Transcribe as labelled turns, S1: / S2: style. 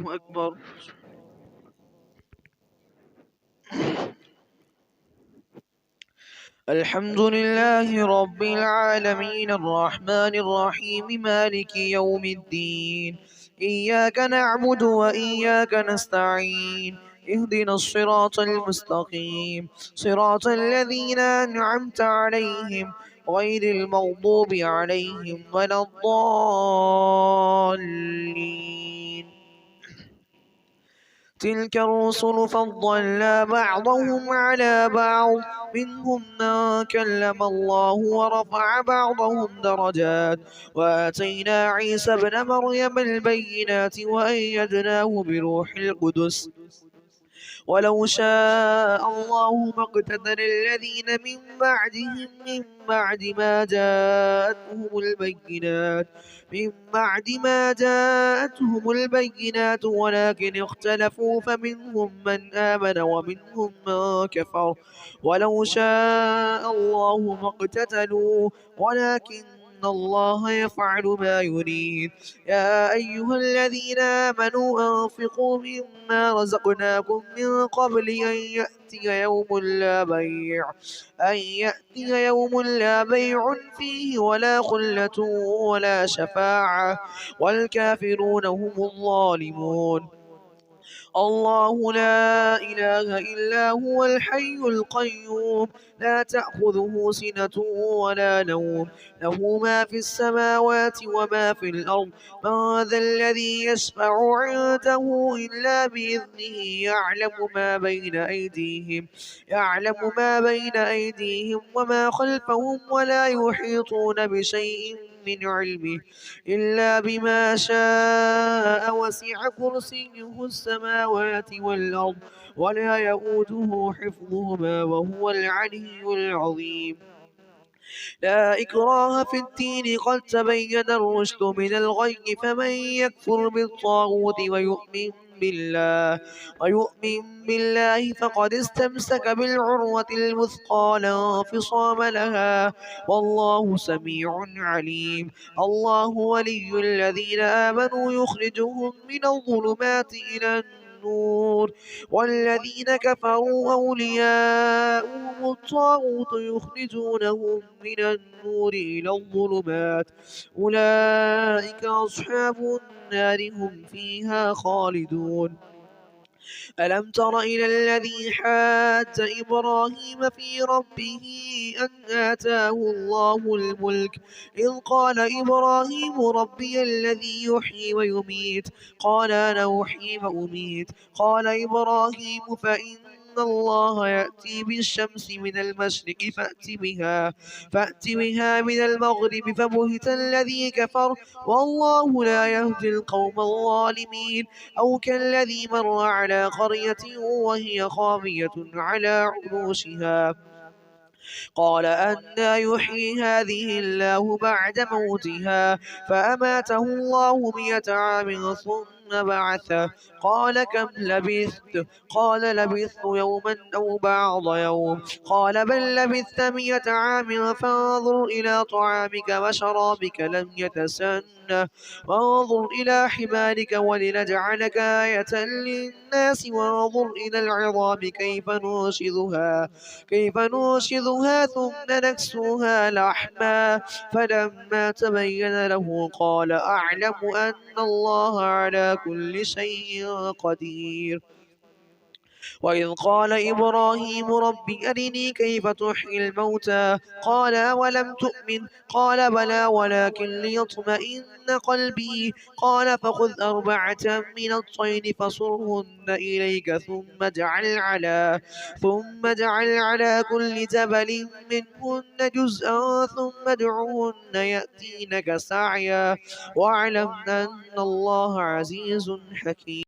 S1: أكبر. الحمد لله رب العالمين الرحمن الرحيم مالك يوم الدين. إياك نعبد وإياك نستعين. اهدنا الصراط المستقيم صراط الذين أنعمت عليهم غير المغضوب عليهم ولا الضالين. تلك الرسل فضلنا بعضهم على بعض منهم من كلم الله ورفع بعضهم درجات وآتينا عيسى ابن مريم البينات وأيدناه بروح القدس ولو شاء الله ما اقتتل الذين من بعد ما جاءتهم البينات ولكن اختلفوا فمنهم من آمن ومنهم من كفر ولو شاء الله ما اقتتلوا ولكن الله يفعل ما يريد. يا أيها الذين آمنوا أنفقوا مما رزقناكم من قبل أن يأتي يوم لا بيع فيه ولا خلة ولا شفاعة والكافرون هم الظالمون. الله لا إله إلا هو الحي القيوم لا تأخذه سنة ولا نوم له ما في السماوات وما في الأرض. من ذا الذي يشفع عنده إلا بإذنه يعلم ما بين أيديهم وما خلفهم ولا يحيطون بشيء من علمه إلا بما شاء وسع كرسيه السماوات والأرض ولا يؤوده حفظهما وهو العلي العظيم. لا إكراه في الدين قد تبين الرشد من الغي فمن يكفر بالطاغوت ويؤمن بالله فقد استمسك بالعروة الوثقى لا انفصام لها والله سميع عليم. الله ولي الذين آمنوا يخرجهم من الظلمات إلى النور والذين كفروا أولياؤهم الطاغوت يخرجونهم من النور إلى الظلمات أولئك أصحاب النار هم فيها خالدون. ألم تر إلى الذي حاج إبراهيم في ربه أن آتاه الله الملك إذ قال إبراهيم ربي الذي يحيي ويميت قال أنا أحيي وأميت قال إبراهيم فإن الله يأتي بالشمس من المشرق فأت بها من المغرب فبهت الذي كفر والله لا يهدي القوم الظالمين. أو كالذي مر على قرية وهي خاوية على عروشها قال أنى يحيي هذه الله بعد موتها فأماته الله 100 عام ثم بعثه قال كم لبثت قال لبثت يوما أو بعض يوم قال بل لبثت 100 عام فانظر إلى طعامك وشرابك لم يتسنه وانظر إلى حمارك ولنجعلك آية للناس وانظر إلى العظام كيف ننشزها ثم نكسوها لحما فلما تبين له قال أعلم أن الله على كل شيء قدير. وإذ قال إبراهيم رب أرني كيف تحيي الموتى قال أولم تؤمن قال بلى ولكن ليطمئن قلبي قال فخذ 4 من الطير فصرهن إليك ثم اجعل على كل جبل منهن جزءا ثم ادعهن يأتينك سعيا واعلم أن الله عزيز حكيم.